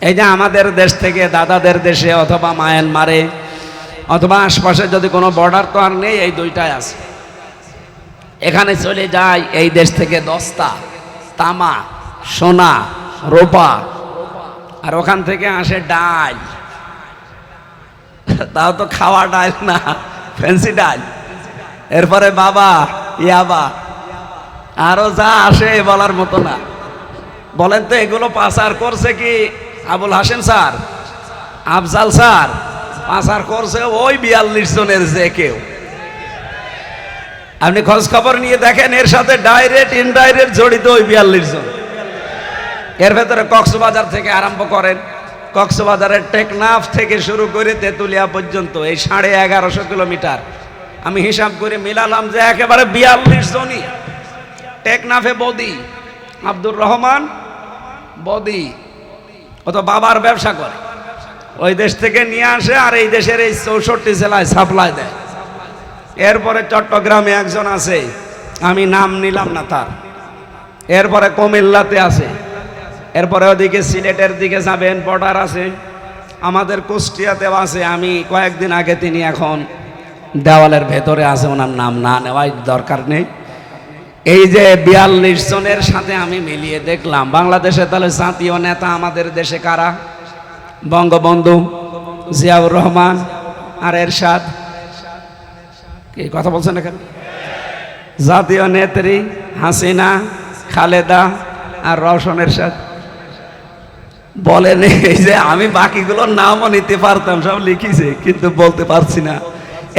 এই যে আমাদের দেশ থেকে দাদাদের দেশে অথবা মায়ানমারে অথবা আশপাশে যদি কোনো বর্ডার তো আর নেই, এই দুইটাই আছে। এখানে চলে যায় এই দেশ থেকে দস্তা, তামা, সোনা, রূপা, আর ওখান থেকে আসে ডাল। তাও তো খাওয়া ডাল না, ফ্যান্সি ডাল। এরপরে বাবা, ইয়াবা, আরো যা আসে বলার মতো না। বলেন তো এগুলো পাচার করছে কি আবুল হাসেম স্যার, আফজাল স্যার? পাচার করছে ওই 42 জনের যে কেউ। আপনি খোঁজ খবর নিয়ে দেখেন, এর সাথে ডাইরেক্ট ইনডাইরেক্ট জড়িত ওই 42 জন। এর ভেতরে কক্সবাজার থেকে আরম্ভ করেন, কক্সবাজারের টেকনাফ থেকে শুরু করে তেতুলিয়া পর্যন্ত এই 1150 কিলোমিটার আমি হিসাব করে মিলালাম যে একেবারে 42 জনই। টেকনাফে বদি আব্দুর রহমান বদি, ও তো বাবার ব্যবসা করে, ওই দেশ থেকে নিয়ে আসে আর এই দেশের এই 64 জেলায় সাপ্লাই দেয়। এরপরে চট্টগ্রামে একজন আছে, আমি নাম নিলাম না তার। এরপরে কুমিল্লাতে আছে, এরপরে ওদিকে সিলেটের দিকে যাবেন বর্ডার আছে, আমাদের কুষ্টিয়াতেও আছে। আমি কয়েকদিন আগে, তিনি এখন দেওয়ালের ভেতরে আছে, ওনার নাম না নেওয়াই দরকার নেই। এই যে 42 জনের সাথে আমি মিলিয়ে দেখলাম বাংলাদেশে তাহলে জাতীয় নেতা আমাদের দেশে কারা? বঙ্গবন্ধু, জিয়াউর রহমান আর এরশাদ। কি কথা বলছেন এখানে? জাতীয় নেত্রী হাসিনা, খালেদা আর রওশন এরশাদ। বলেন এই যে আমি বাকিগুলোর নামও নিতে পারতাম, সব লিখিছে, কিন্তু বলতে পারছি না।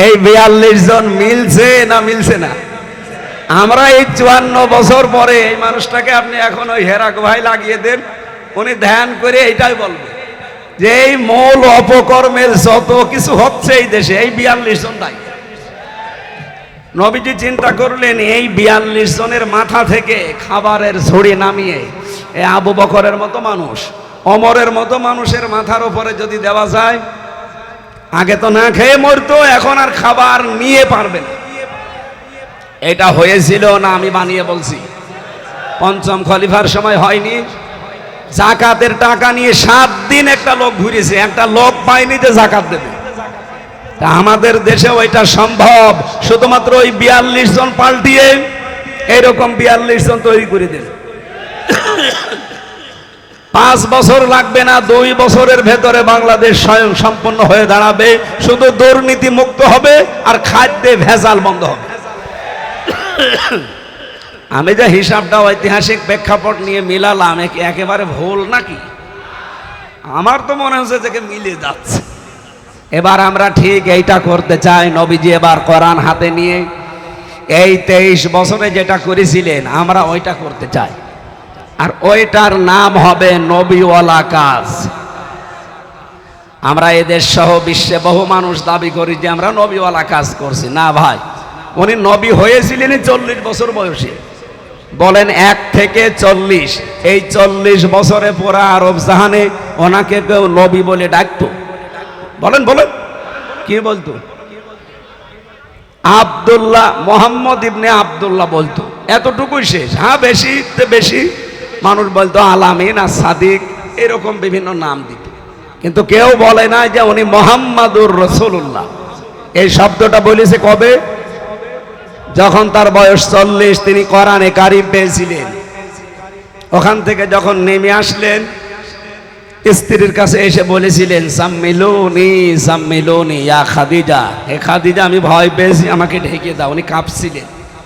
এই 42 জন মিলছে না মিলছে না? আমরা এই 54 বছর পরে এই মানুষটাকে আপনি এখন ওই হেরা গুহায় লাগিয়ে দেন, উনি ধ্যান করে এইটাই বলবে যে এই মূল অপকর্মের যত কিছু হচ্ছে এই দেশে এই 42 জন দায়ী। নবীজি চিন্তা করলেন এই 42 জনের মাথা থেকে খাবারের ঝুড়ি নামিয়ে এই আবু বকরের মতো মানুষ, ওমরের মতো মানুষের মাথার উপরে যদি দেওয়া যায়, আগে তো না খেয়ে মরতো, এখন আর খাবার নিয়ে পারবে না। এটা হয়েছিল না আমি বানিয়ে বলছি? পঞ্চম খলিফার সময় হয়নি? জাকাতের টাকা নিয়ে 7 দিন একটা লোক ঘুরেছে, একটা লোক পায়নি যে জাকাত দেবে। তা আমাদের দেশে ওইটা সম্ভব, শুধুমাত্র ওই 42 জন পাল্টিয়ে এরকম 42 জন তৈরি করে দেন। 5 বছর লাগবে না, 2 বছরের ভেতরে বাংলাদেশ স্বয়ং সম্পন্ন হয়ে দাঁড়াবে। শুধু দুর্নীতি মুক্ত হবে আর খাদ্যে ভেজাল বন্ধ হবে। আমি যে হিসাবটা ঐতিহাসিক প্রেক্ষাপট নিয়ে মিলালাম, একেবারে ভুল নাকি? আমার তো মনে হচ্ছে যে মিলে যাচ্ছে। এবার আমরা ঠিক এইটা করতে চাই। নবীজি এবার কোরআন হাতে নিয়ে এই 23 বছরে যেটা করেছিলেন আমরা ওইটা করতে চাই, আর ওইটার নাম হবে নবীওয়ালা কাজ। আমরা এদেশ সহ বিশ্বে বহু মানুষ দাবি করি যে আমরা নবীওয়ালা কাজ করছি। না ভাই, উনি নবী হয়েছিলেন 40 বছর বয়সে। বলেন 1 থেকে 40, এই 40 বছরে পুরা আরব জাহানে ওনাকে কেউ নবী বলে ডাকতো? বলেন বলেন, কি বলতো? আব্দুল্লাহ, মোহাম্মদ ইবনে আব্দুল্লাহ বলতো, এতটুকুই শেষ। হ্যাঁ, বেশি মানুষ বলতো আলামিন আর সাদিক, এরকম বিভিন্ন নাম দিত, কিন্তু কেউ বলে না যে উনি মোহাম্মদুর রাসূলুল্লাহ। এই শব্দটা বলেছে কবে? যখন তার বয়স 40, তিনি কোরআনে কারিম পেয়েছিলেন। ওখান থেকে যখন নেমে আসলেন, স্ত্রীর কাছে এসে বলেছিলেন সাম্মিলুনি সাম্মিলুনি ইয়া খাদিজা, হে খাদিজা আমি ভয় পেয়েছি, আমাকে ঢেকে দাও। উনি কাঁপছিলেন।